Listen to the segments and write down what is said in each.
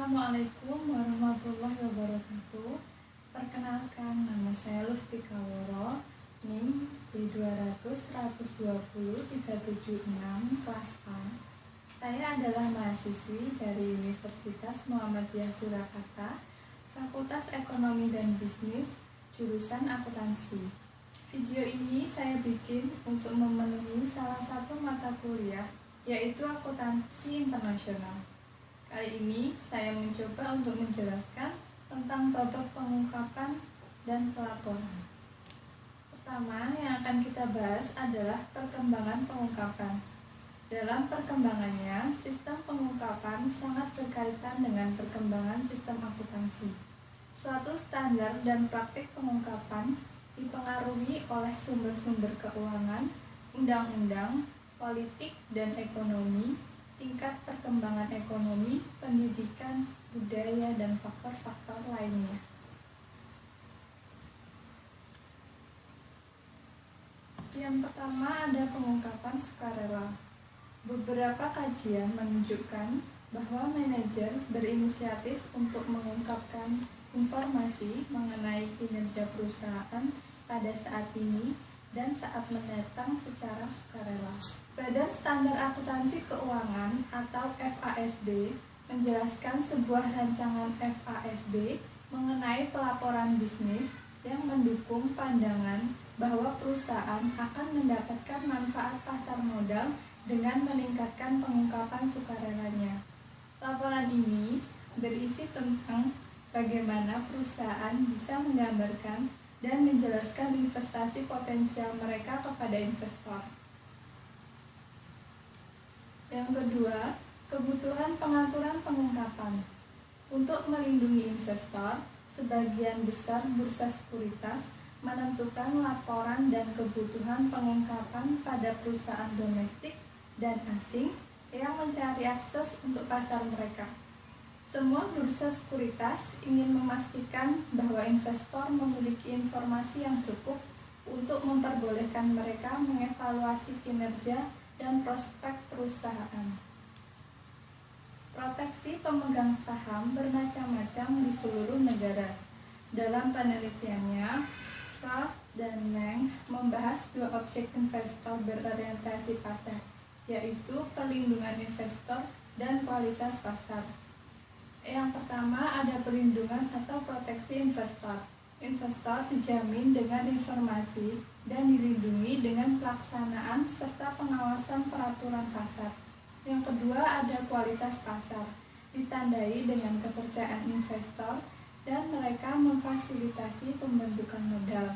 Assalamualaikum warahmatullahi wabarakatuh. Perkenalkan, nama saya Luftika Woro, NIM B200-120-376 kelas A. Saya adalah mahasiswi dari Universitas Muhammadiyah Surakarta, Fakultas Ekonomi dan Bisnis, jurusan akuntansi. Video ini saya bikin untuk memenuhi salah satu mata kuliah, yaitu akuntansi internasional. Kali ini saya mencoba untuk menjelaskan tentang babak pengungkapan dan pelaporan. Pertama yang akan kita bahas adalah perkembangan pengungkapan. Dalam perkembangannya, sistem pengungkapan sangat berkaitan dengan perkembangan sistem akuntansi. Suatu standar dan praktik pengungkapan dipengaruhi oleh sumber-sumber keuangan, undang-undang, politik, dan ekonomi, tingkat perkembangan ekonomi, pendidikan, budaya, dan faktor-faktor lainnya. Yang pertama ada pengungkapan sukarela. Beberapa kajian menunjukkan bahwa manajer berinisiatif untuk mengungkapkan informasi mengenai kinerja perusahaan pada saat ini dan saat mendatang secara sukarela. Badan Standar Akuntansi Keuangan atau FASB menjelaskan sebuah rancangan FASB mengenai pelaporan bisnis yang mendukung pandangan bahwa perusahaan akan mendapatkan manfaat pasar modal dengan meningkatkan pengungkapan sukarelanya. Laporan ini berisi tentang bagaimana perusahaan bisa menggambarkan dan menjelaskan investasi potensial mereka kepada investor. Yang kedua, kebutuhan pengaturan pengungkapan. Untuk melindungi investor, sebagian besar bursa sekuritas menentukan laporan dan kebutuhan pengungkapan pada perusahaan domestik dan asing yang mencari akses untuk pasar mereka. Semua bursa sekuritas ingin memastikan bahwa investor memiliki informasi yang cukup untuk memperbolehkan mereka mengevaluasi kinerja dan prospek perusahaan. Proteksi pemegang saham bermacam-macam di seluruh negara. Dalam penelitiannya, Frost dan Lang membahas dua objek investor berorientasi pasar, yaitu perlindungan investor dan kualitas pasar. Yang pertama ada perlindungan atau proteksi investor. Investor dijamin dengan informasi dan dilindungi dengan pelaksanaan serta pengawasan peraturan pasar. Yang kedua ada kualitas pasar, ditandai dengan kepercayaan investor dan mereka memfasilitasi pembentukan modal.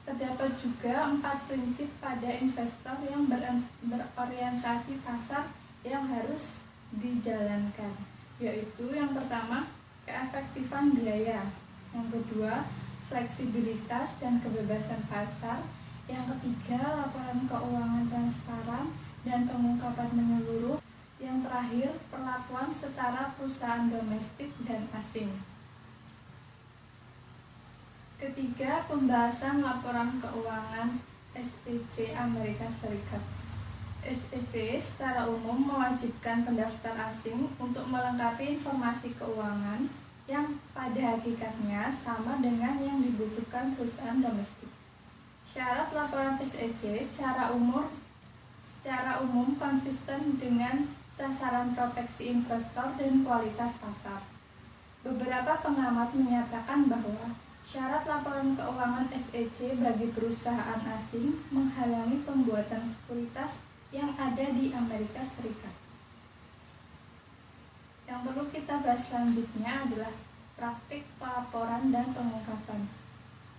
Terdapat juga 4 prinsip pada investor yang berorientasi pasar yang harus dijalankan, yaitu yang pertama, keefektifan biaya, yang kedua, fleksibilitas dan kebebasan pasar, yang ketiga, laporan keuangan transparan dan pengungkapan menyeluruh, yang terakhir, perlakuan setara perusahaan domestik dan asing. Ketiga, pembahasan laporan keuangan SEC Amerika Serikat. SEC secara umum mewajibkan pendaftar asing untuk melengkapi informasi keuangan yang pada hakikatnya sama dengan yang dibutuhkan perusahaan domestik. Syarat laporan SEC secara umum konsisten dengan sasaran proteksi investor dan kualitas pasar. Beberapa pengamat menyatakan bahwa syarat laporan keuangan SEC bagi perusahaan asing menghalangi pembuatan sekuritas yang ada di Amerika Serikat. Yang perlu kita bahas selanjutnya adalah praktik pelaporan dan pengungkapan.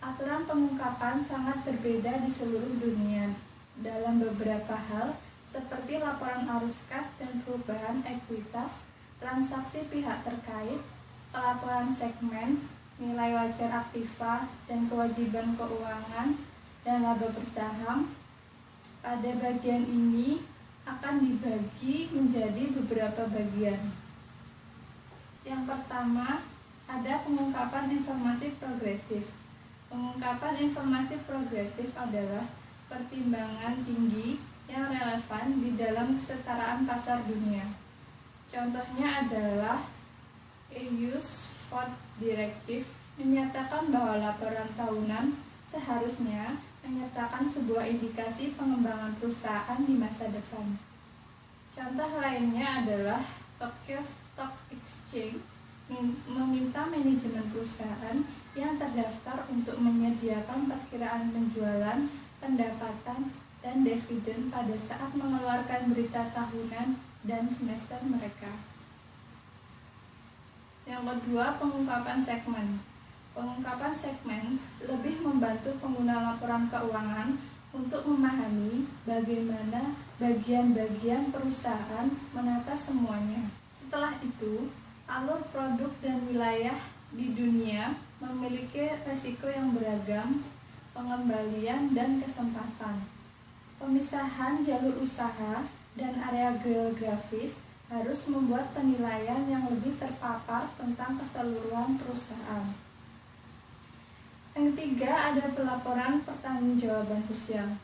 Aturan pengungkapan sangat berbeda di seluruh dunia dalam beberapa hal seperti laporan arus kas dan perubahan ekuitas, transaksi pihak terkait, pelaporan segmen, nilai wajar aktiva dan kewajiban keuangan, dan laba bersaham. Pada bagian ini akan dibagi menjadi beberapa bagian. Yang pertama, ada pengungkapan informasi progresif. Pengungkapan informasi progresif adalah pertimbangan tinggi yang relevan di dalam kesetaraan pasar dunia. Contohnya adalah EU's Fourth Directive menyatakan bahwa laporan tahunan seharusnya menyertakan sebuah indikasi pengembangan perusahaan di masa depan. Contoh lainnya adalah Tokyo Stock Exchange meminta manajemen perusahaan yang terdaftar untuk menyediakan perkiraan penjualan, pendapatan, dan dividen pada saat mengeluarkan berita tahunan dan semester mereka. Yang kedua, pengungkapan segmen. Pengungkapan segmen lebih membantu pengguna laporan keuangan untuk memahami bagaimana bagian-bagian perusahaan menata semuanya. Setelah itu, alur produk dan wilayah di dunia memiliki resiko yang beragam, pengembalian dan kesempatan. Pemisahan jalur usaha dan area geografis harus membuat penilaian yang lebih terpapar tentang keseluruhan perusahaan. Yang ketiga, ada pelaporan pertanggungjawaban sosial.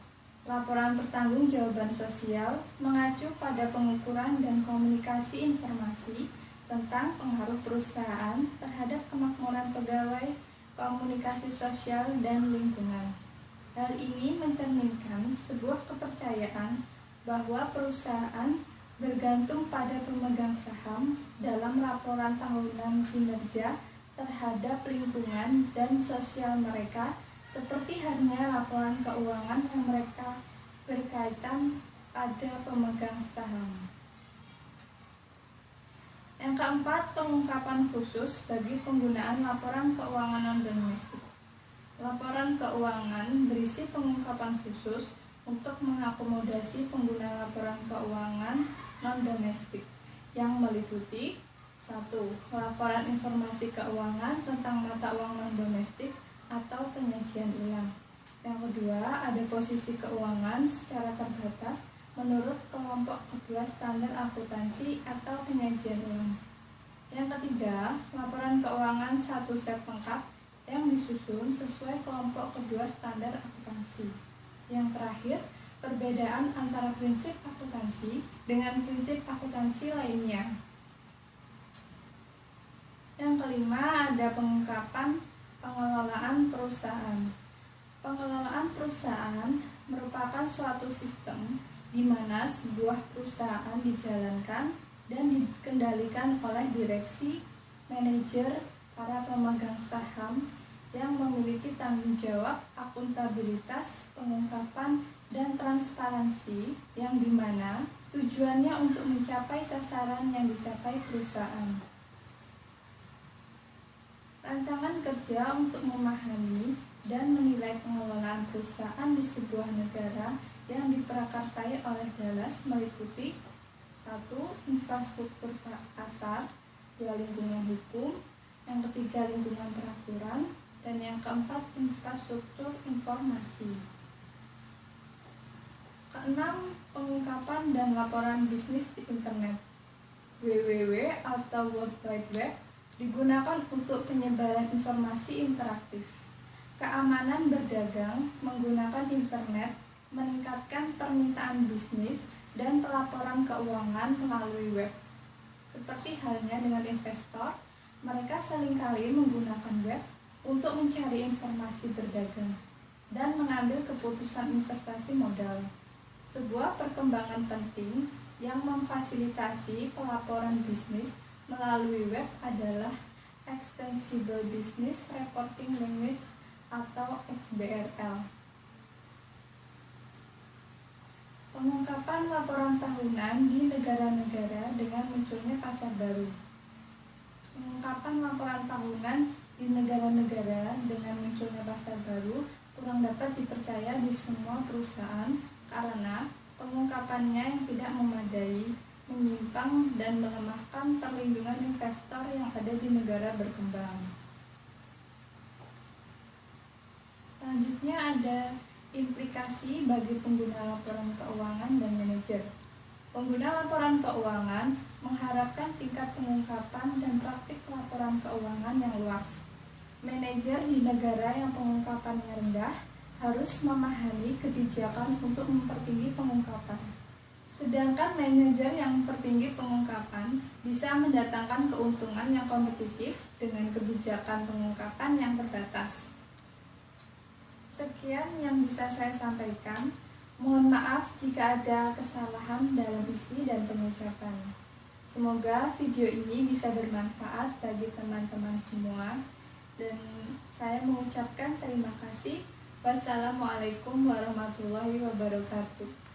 Laporan pertanggungjawaban sosial mengacu pada pengukuran dan komunikasi informasi tentang pengaruh perusahaan terhadap kemakmuran pegawai, komunikasi sosial, dan lingkungan. Hal ini mencerminkan sebuah kepercayaan bahwa perusahaan bergantung pada pemegang saham dalam laporan tahunan kinerja terhadap lingkungan dan sosial mereka, seperti halnya laporan keuangan yang mereka berkaitan pada pemegang saham. Yang keempat, pengungkapan khusus bagi penggunaan laporan keuangan non-domestik. Laporan keuangan berisi pengungkapan khusus untuk mengakomodasi pengguna laporan keuangan non-domestik yang meliputi 1. Laporan informasi keuangan tentang mata uang non-domestik atau penyajian ulang. Yang kedua, ada posisi keuangan secara terbatas menurut kelompok kedua standar akuntansi atau penyajian ulang. Yang ketiga, laporan keuangan satu set lengkap yang disusun sesuai kelompok kedua standar akuntansi. Yang terakhir, perbedaan antara prinsip akuntansi dengan prinsip akuntansi lainnya. Yang kelima, ada pengungkapan pengelolaan perusahaan. Pengelolaan perusahaan merupakan suatu sistem di mana sebuah perusahaan dijalankan dan dikendalikan oleh direksi, manajer, para pemegang saham yang memiliki tanggung jawab, akuntabilitas, pengungkapan, dan transparansi yang dimana tujuannya untuk mencapai sasaran yang dicapai perusahaan. Rancangan kerja untuk memahami dan menilai pengelolaan perusahaan di sebuah negara yang diprakarsai oleh Dallas meliputi 1. Infrastruktur pasar, 2. Lingkungan hukum, yang ketiga lingkungan peraturan, dan yang keempat infrastruktur informasi. Keenam, pengungkapan dan laporan bisnis di internet. WWW atau World Wide Web digunakan untuk penyebaran informasi interaktif. Keamanan berdagang menggunakan internet meningkatkan permintaan bisnis dan pelaporan keuangan melalui web. Seperti halnya dengan investor, mereka seringkali menggunakan web untuk mencari informasi berdagang dan mengambil keputusan investasi modal. Sebuah perkembangan penting yang memfasilitasi pelaporan bisnis melalui web adalah Extensible Business Reporting Language atau XBRL. Pengungkapan laporan tahunan di negara-negara dengan munculnya pasar baru. Pengungkapan laporan tahunan di negara-negara dengan munculnya pasar baru kurang dapat dipercaya di semua perusahaan karena pengungkapannya yang tidak memadai, menyimpang, dan melemahkan perlindungan investor yang ada di negara berkembang. Selanjutnya ada implikasi bagi pengguna laporan keuangan dan manajer. Pengguna laporan keuangan mengharapkan tingkat pengungkapan dan praktik laporan keuangan yang luas. Manajer di negara yang pengungkapannya rendah harus memahami kebijakan untuk mempertinggi pengungkapan. Sedangkan manajer yang tertinggi pengungkapan bisa mendatangkan keuntungan yang kompetitif dengan kebijakan pengungkapan yang terbatas. Sekian yang bisa saya sampaikan. Mohon maaf jika ada kesalahan dalam isi dan pengucapan. Semoga video ini bisa bermanfaat bagi teman-teman semua. Dan saya mengucapkan terima kasih. Wassalamualaikum warahmatullahi wabarakatuh.